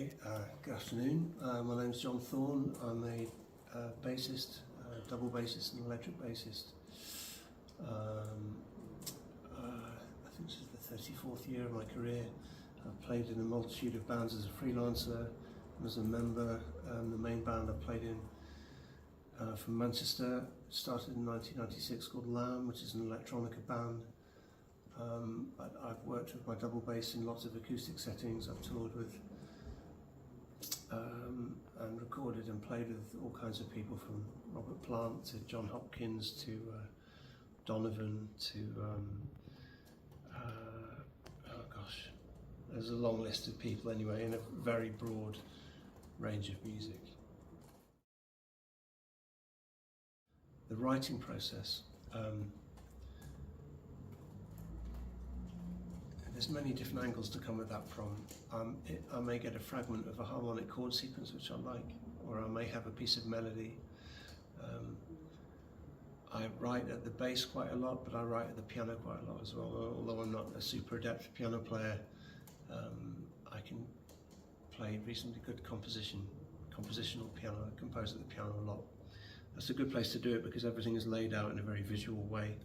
Okay, good afternoon. My name's John Thorne. I'm a bassist, double bassist and electric bassist. I think this is the 34th year of my career. I've played in a multitude of bands as a freelancer and as a member. The main band I played in from Manchester started in 1996 called Lamb, which is an electronica band. I've worked with my double bass in lots of acoustic settings. I've toured with and recorded and played with all kinds of people, from Robert Plant to John Hopkins to Donovan to oh gosh, there's a long list of people anyway, in a very broad range of music. The writing process. There's many different angles to come at that from. I may get a fragment of a harmonic chord sequence which I like, or I may have a piece of melody. I write at the bass quite a lot, but I write at the piano quite a lot as well. Although I'm not a super adept piano player, I can play reasonably good compositional piano. I compose at the piano a lot. That's a good place to do it because everything is laid out in a very visual way.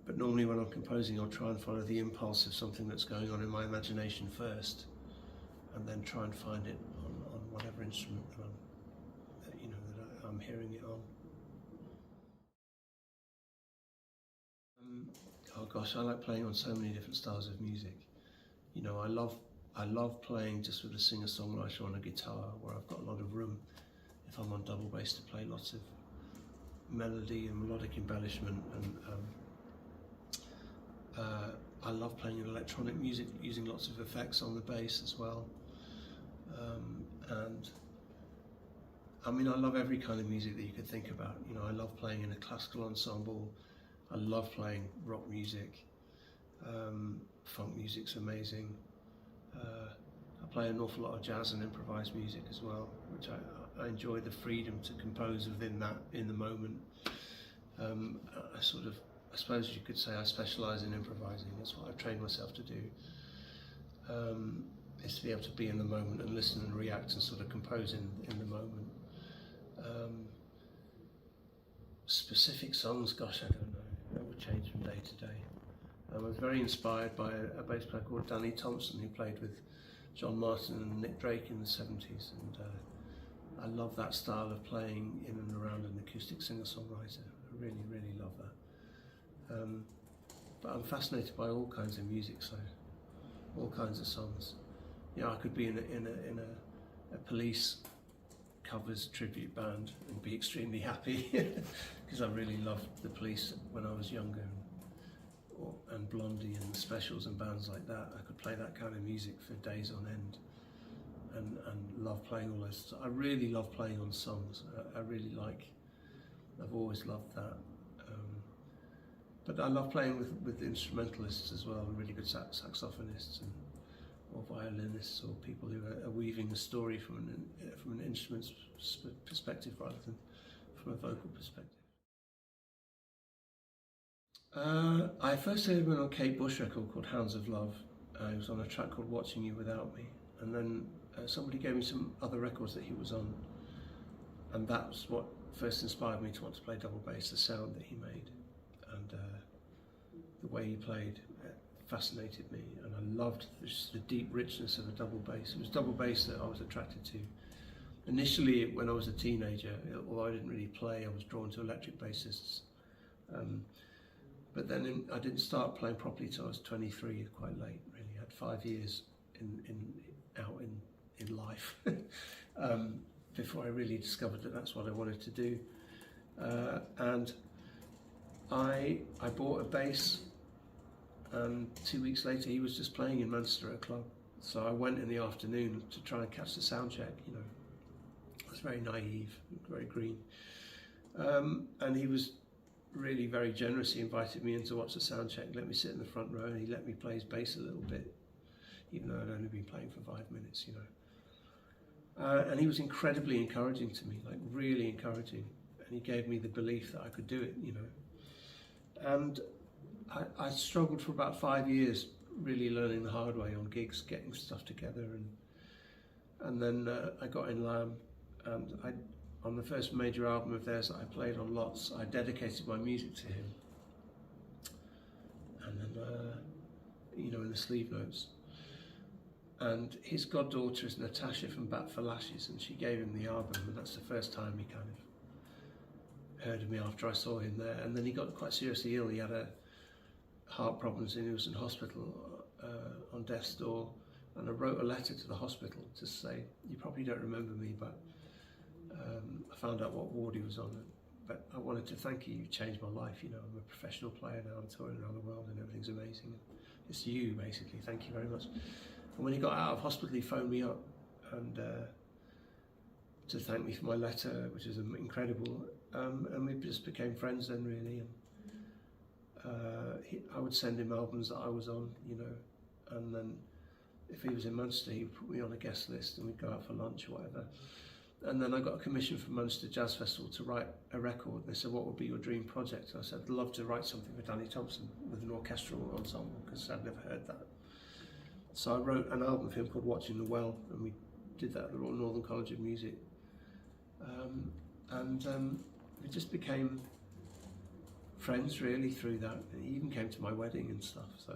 But normally when I'm composing, I'll try and follow the impulse of something that's going on in my imagination first, and then try and find it on whatever instrument that I'm hearing it on. Oh gosh, I like playing on so many different styles of music. You know, I love playing just with a singer-songwriter on a guitar, where I've got a lot of room, if I'm on double bass, to play lots of melody and melodic embellishment. And I love playing electronic music using lots of effects on the bass as well. And I mean, I love every kind of music that you could think about. You know, I love playing in a classical ensemble. I love playing rock music. Funk music's amazing. I play an awful lot of jazz and improvised music as well, which I enjoy the freedom to compose within that in the moment. I suppose you could say I specialise in improvising. That's what I've trained myself to do, is to be able to be in the moment and listen and react and sort of compose in the moment. Specific songs, gosh, I don't know. That would change from day to day. I was very inspired by a bass player called Thompson, who played with John Martin and Nick Drake in the 70s, and I love that style of playing in and around an acoustic singer-songwriter. I really, really love that. But I'm fascinated by all kinds of music, so all kinds of songs. You know, I could be in a Police covers tribute band and be extremely happy because I really loved the Police when I was younger, and Blondie and the Specials and bands like that. I could play that kind of music for days on end, and love playing all those. I really love playing on songs. I've always loved that. But I love playing with instrumentalists as well, really good saxophonists or violinists, or people who are weaving a story from an instrument's perspective rather than from a vocal perspective. I first heard him on a Kate Bush record called Hounds of Love. He was on a track called Watching You Without Me, and then somebody gave me some other records that he was on, and that was what first inspired me to want to play double bass, the sound that he made. And the way he played fascinated me, and I loved the deep richness of a double bass. It was double bass that I was attracted to. Initially, when I was a teenager, although I didn't really play, I was drawn to electric bassists. But then I didn't start playing properly till I was 23, quite late really. I had 5 years out in life before I really discovered that that's what I wanted to do. And I bought a bass, and 2 weeks later he was just playing in Manchester at a club. So I went in the afternoon to try and catch the sound check, you know. I was very naive, very green. And he was really very generous. He invited me in to watch the sound check, let me sit in the front row, and he let me play his bass a little bit, even though I'd only been playing for 5 minutes, you know. And he was incredibly encouraging to me, like really encouraging. And he gave me the belief that I could do it, you know. And I struggled for about 5 years really learning the hard way on gigs, getting stuff together, and then I got in Lamb, and on the first major album of theirs that I played on lots, I dedicated my music to him, and then you know, in the sleeve notes. And his goddaughter is Natasha from Bat for Lashes, and she gave him the album, and that's the first time he kind of heard of me after I saw him there. And then he got quite seriously ill. He had heart problems, and he was in hospital on death's door. And I wrote a letter to the hospital to say, you probably don't remember me, but I found out what ward he was on. But I wanted to thank you. You changed my life. You know, I'm a professional player now. I'm touring around the world, and everything's amazing. It's you, basically. Thank you very much. And when he got out of hospital, he phoned me up and to thank me for my letter, which is incredible. And we just became friends then, really. And I would send him albums that I was on, you know, and then if he was in Manchester, he would put me on a guest list, and we'd go out for lunch or whatever. And then I got a commission from Manchester Jazz Festival to write a record. They said, what would be your dream project? And I said, I'd love to write something for Danny Thompson with an orchestral ensemble, because I'd never heard that. So I wrote an album for him called Watching the Well, and we did that at the Royal Northern College of Music. We just became friends really through that. And he even came to my wedding and stuff, so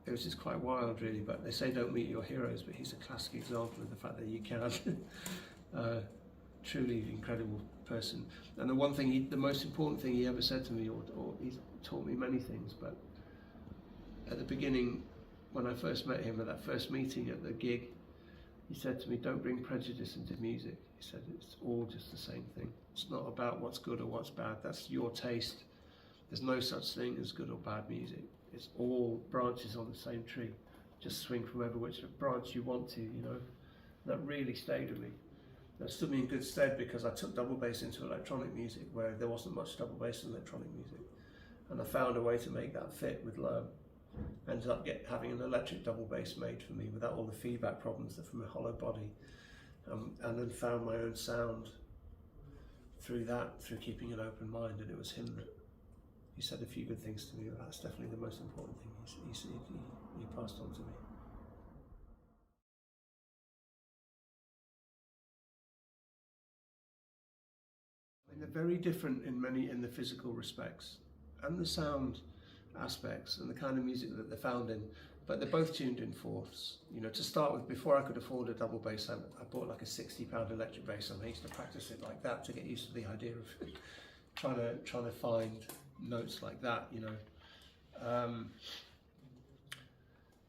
it was just quite wild really. But they say don't meet your heroes, but he's a classic example of the fact that you can. Truly incredible person. And the one thing, the most important thing he ever said to me, or he's taught me many things, but at the beginning, when I first met him at that first meeting at the gig, he said to me, don't bring prejudice into music. He said, it's all just the same thing. It's not about what's good or what's bad. That's your taste. There's no such thing as good or bad music. It's all branches on the same tree. Just swing from every which branch you want to, you know. That really stayed with me. That stood me in good stead, because I took double bass into electronic music where there wasn't much double bass in electronic music. And I found a way to make that fit with Lamb. Ended up having an electric double bass made for me without all the feedback problems that from a hollow body, and then found my own sound through that, through keeping an open mind. And it was him that he said a few good things to me. That's definitely the most important thing he passed on to me. I mean, they're very different in the physical respects and the sound aspects and the kind of music that they're found in, but they're both tuned in fourths. You know, to start with, before I could afford a double bass, I bought like a £60 electric bass, and I used to practice it like that to get used to the idea of trying to find notes like that, you know.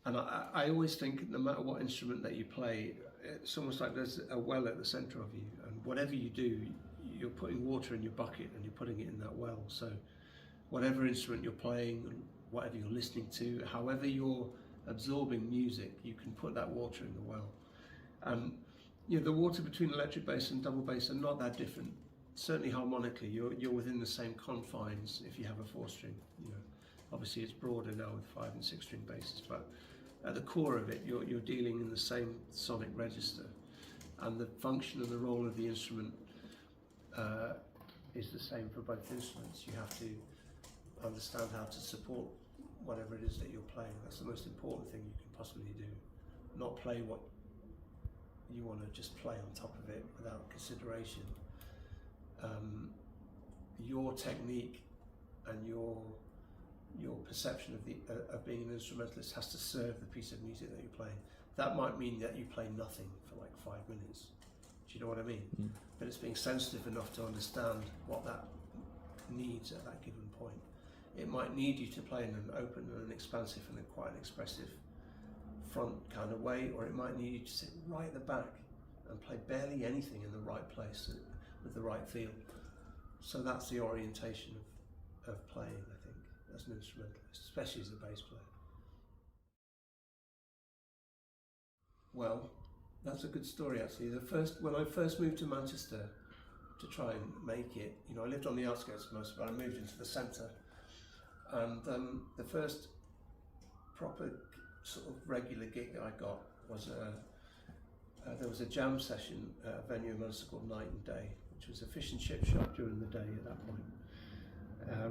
And I always think no matter what instrument that you play, it's almost like there's a well at the centre of you, and whatever you do, you're putting water in your bucket and you're putting it in that well. So whatever instrument you're playing, whatever you're listening to, however you're absorbing music, you can put that water in the well. And you know, the water between electric bass and double bass are not that different. Certainly harmonically, you're within the same confines if you have a 4-string. You know, obviously it's broader now with 5- and 6-string basses, but at the core of it, you're dealing in the same sonic register, and the function and the role of the instrument is the same for both instruments. You have to understand how to support whatever it is that you're playing. That's the most important thing you can possibly do. Not play what you want to just play on top of it without consideration. Your technique and your perception of being an instrumentalist has to serve the piece of music that you're playing. That might mean that you play nothing for like 5 minutes. Do you know what I mean? Mm. But it's being sensitive enough to understand what that needs at that given point. It might need you to play in an open and an expansive and quite an expressive front kind of way, or it might need you to sit right at the back and play barely anything in the right place with the right feel. So that's the orientation of playing, I think, as an instrumentalist, especially as a bass player. Well, that's a good story actually. When I first moved to Manchester to try and make it, you know, I lived on the outskirts most, but I moved into the centre. And the first proper sort of regular gig that I got was there was a jam session at a venue in Manchester called Night and Day, which was a fish and chip shop during the day at that point,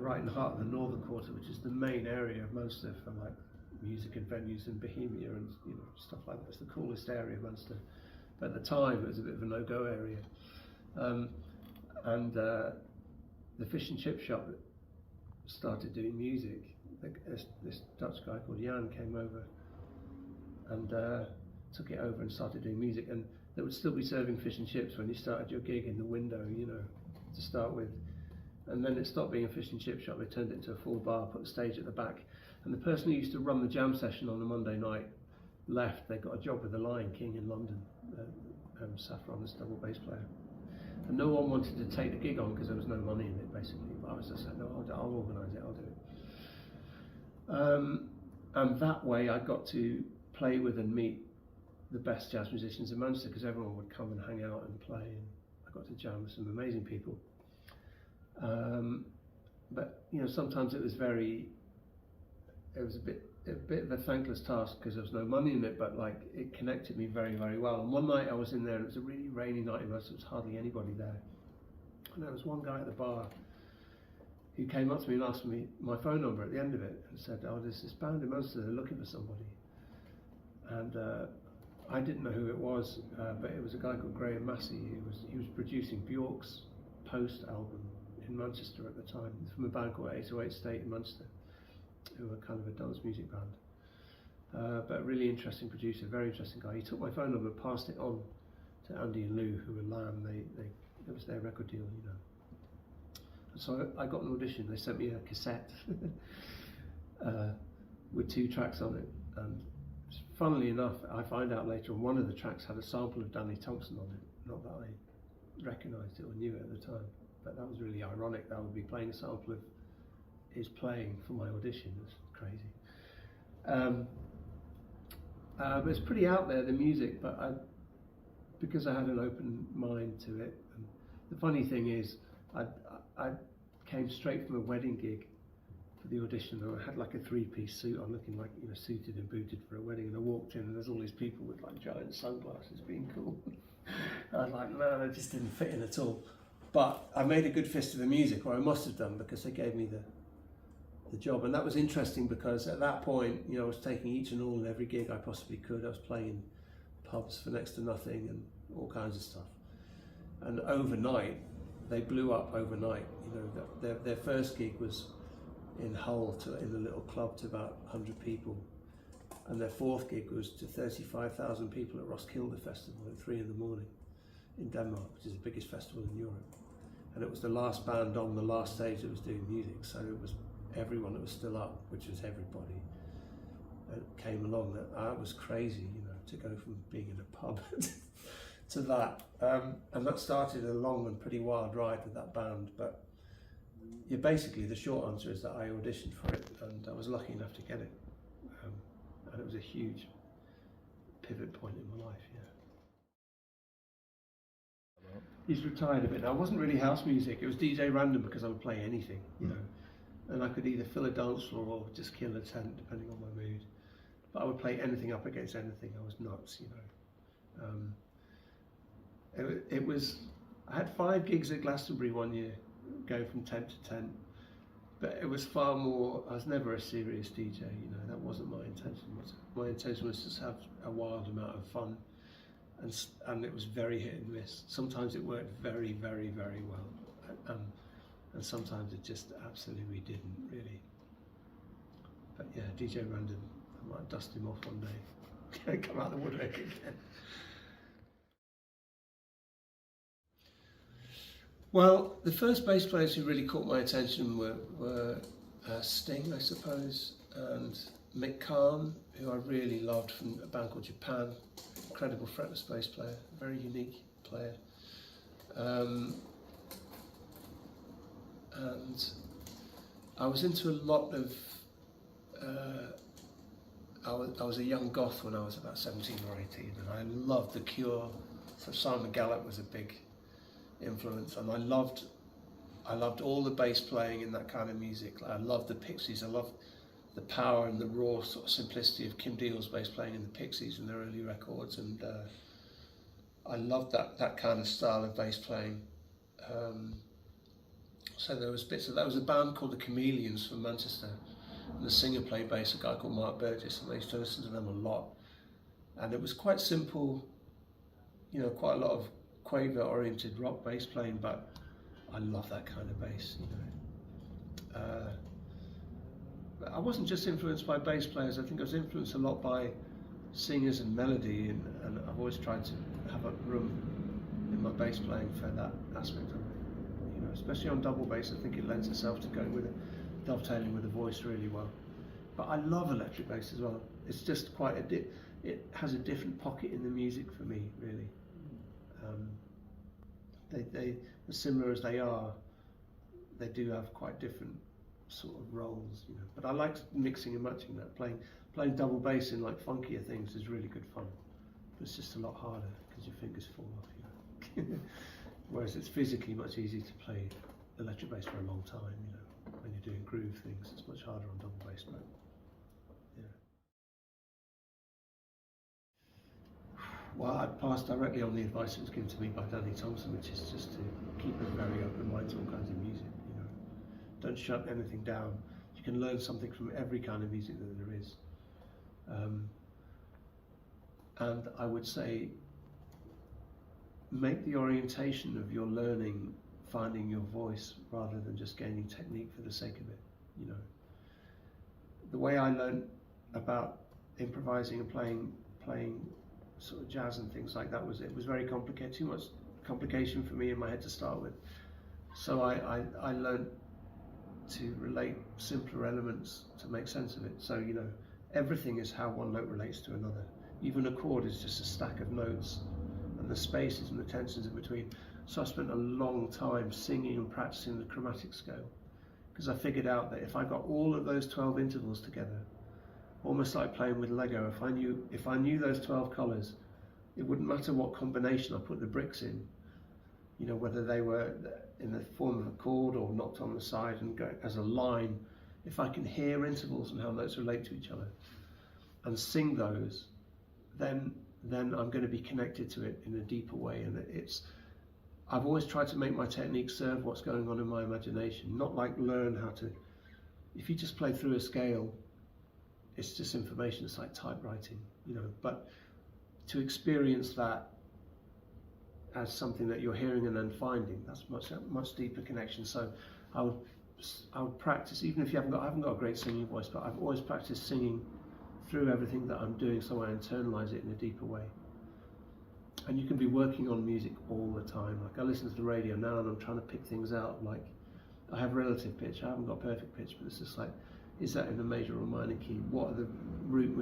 right in the heart of the Northern Quarter, which is the main area of Manchester for like music and venues in Bohemia and stuff like that. It's the coolest area of Manchester. But at the time, it was a bit of a no-go area. And the fish and chip shop started doing music. This Dutch guy called Jan came over and took it over and started doing music. And they would still be serving fish and chips when you started your gig in the window, to start with. And then it stopped being a fish and chip shop. They turned it into a full bar, put the stage at the back. And the person who used to run the jam session on a Monday night left. They got a job with the Lion King in London, Saffron, this double bass player. And no one wanted to take the gig on because there was no money in it, basically. But I was just like, no, I'll organise it, I'll do it. And that way I got to play with and meet the best jazz musicians in Manchester, because everyone would come and hang out and play, and I got to jam with some amazing people. But sometimes it was a bit of a thankless task because there was no money in it, but like it connected me very, very well. And one night I was in there, and it was a really rainy night in Manchester. There was hardly anybody there, and there was one guy at the bar who came up to me and asked me my phone number at the end of it and said, "Oh, there's this band in Manchester, they're looking for somebody." And I didn't know who it was, but it was a guy called Graham Massey. He was producing Bjork's Post album in Manchester at the time, from a band called 808 State in Manchester, who were kind of a dance music band. But a really interesting producer, very interesting guy. He took my phone number, passed it on to Andy and Lou, who were Lamb. It was their record deal, And so I got an audition. They sent me a cassette with 2 tracks on it. And funnily enough, I find out later on, one of the tracks had a sample of Danny Thompson on it. Not that I recognised it or knew it at the time, but that was really ironic that I would be playing a sample of his playing for my audition. It's crazy. But it's pretty out there, the music, but because I had an open mind to it. And the funny thing is, I came straight from a wedding gig for the audition, and I had like a 3-piece suit on, looking like suited and booted for a wedding, and I walked in and there's all these people with like giant sunglasses being cool. I was like, man, I just didn't fit in at all. But I made a good fist of the music, or I must have done, because they gave me the job. And that was interesting because at that point, I was taking each and all and every gig I possibly could. I was playing pubs for next to nothing and all kinds of stuff. And overnight, they blew up overnight. Their first gig was in Hull, in a little club to about 100 people. And their 4th gig was to 35,000 people at Roskilde Festival at 3 in the morning in Denmark, which is the biggest festival in Europe. And it was the last band on the last stage that was doing music, so it was everyone that was still up, which was everybody, came along. That was crazy, to go from being in a pub to that. And that started a long and pretty wild ride with that band. But basically the short answer is that I auditioned for it, and I was lucky enough to get it. And it was a huge pivot point in my life, He's retired a bit now. It wasn't really house music, it was DJ random, because I would play anything, and I could either fill a dance floor or just kill a tent, depending on my mood. But I would play anything up against anything. I was nuts, I had 5 gigs at Glastonbury one year, going from tent to tent. But it was far more, I was never a serious DJ, that wasn't my intention. My intention was to have a wild amount of fun. And it was very hit and miss. Sometimes it worked very, very, very well. And sometimes it just absolutely didn't, really. But yeah, DJ Random, I might dust him off one day. Come out of the woodwork again. Well, the first bass players who really caught my attention were Sting, I suppose, and Mick Kahn, who I really loved, from a band called Japan. Incredible fretless bass player, very unique player. And I was into a lot of, I was a young goth when I was about 17 or 18, and I loved The Cure. So Simon Gallup was a big influence, and I loved all the bass playing in that kind of music. I loved the Pixies. I loved the power and the raw sort of simplicity of Kim Deal's bass playing in the Pixies and their early records, and I loved that kind of style of bass playing. So there was bits of that. Was a band called the Chameleons from Manchester, the singer played bass, a guy called Mark Burgess, and I used to listen to them a lot. And it was quite simple, you know, quite a lot of quaver-oriented rock bass playing, but I love that kind of bass, you know. But I wasn't just influenced by bass players, I think I was influenced a lot by singers and melody, and I've always tried to have a room in my bass playing for that aspect of it. You know, especially on double bass, I think it lends itself to going with it, dovetailing with the voice really well. But I love electric bass as well. It's just quite it has a different pocket in the music for me, really. They as similar as they are, they do have quite different sort of roles, you know. But I like mixing and matching that. Playing double bass in like funkier things is really good fun. But it's just a lot harder because your fingers fall off, you know. Whereas it's physically much easier to play electric bass for a long time, you know. When you're doing groove things, it's much harder on double bass, but yeah. Well, I passed directly on the advice that was given to me by Danny Thompson, which is just to keep a very open mind to all kinds of music, you know. Don't shut anything down. You can learn something from every kind of music that there is. And I would say, make the orientation of your learning finding your voice rather than just gaining technique for the sake of it, you know. The way I learned about improvising and playing sort of jazz and things like that it was very complicated, too much complication for me in my head to start with. So I learned to relate simpler elements to make sense of it. So, you know, everything is how one note relates to another. Even a chord is just a stack of notes, and the spaces and the tensions in between. So I spent a long time singing and practicing the chromatic scale, because I figured out that if I got all of those 12 intervals together, almost like playing with Lego, if I knew those 12 colours, it wouldn't matter what combination I put the bricks in, you know, whether they were in the form of a chord or knocked on the side and go as a line. If I can hear intervals and how notes relate to each other and sing those, then I'm going to be connected to it in a deeper way. And I've always tried to make my technique serve what's going on in my imagination, not like learn how to. If you just play through a scale, it's just information. It's like typewriting, you know. But to experience that as something that you're hearing and then finding, that's much deeper connection. So I would practice, even if I haven't got a great singing voice, but I've always practiced singing through everything that I'm doing, so I internalize it in a deeper way. And you can be working on music all the time. Like I listen to the radio now and I'm trying to pick things out. Like I have relative pitch, I haven't got perfect pitch, but it's just like, is that in a major or minor key? What are the root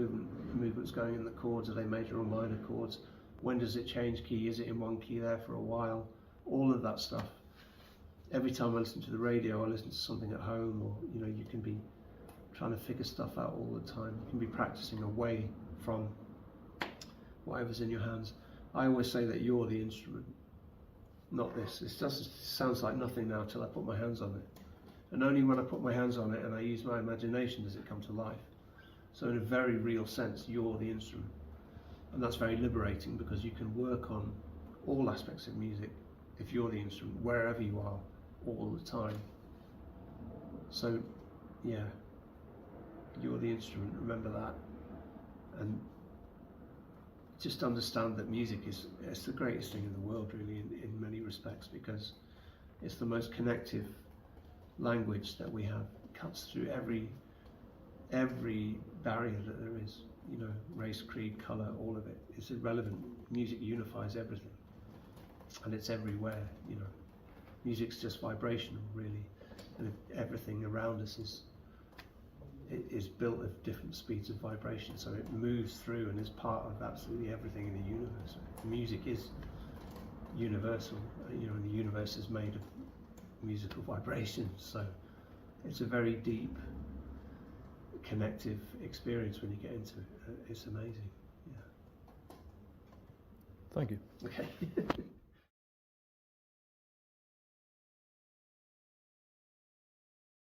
movements going in the chords? Are they major or minor chords? When does it change key? Is it in one key there for a while? All of that stuff. Every time I listen to the radio, I listen to something at home, or you know, you can be trying to figure stuff out all the time. You can be practicing away from whatever's in your hands. I always say that you're the instrument, not this. It sounds like nothing now till I put my hands on it. And only when I put my hands on it and I use my imagination does it come to life. So in a very real sense, you're the instrument. And that's very liberating, because you can work on all aspects of music if you're the instrument, wherever you are, all the time. So, yeah, you're the instrument, remember that. And just understand that music it's the greatest thing in the world, really, in many respects, because it's the most connective language that we have. It cuts through every barrier that there is, you know, race, creed, colour, all of it. It's irrelevant. Music unifies everything, and it's everywhere, you know. Music's just vibrational, really, and everything around us is built of different speeds of vibration, so it moves through and is part of absolutely everything in the universe. Music is universal, you know, and the universe is made of musical vibrations, so it's a very deep, connective experience when you get into it. It's amazing. Yeah. Thank you. Okay.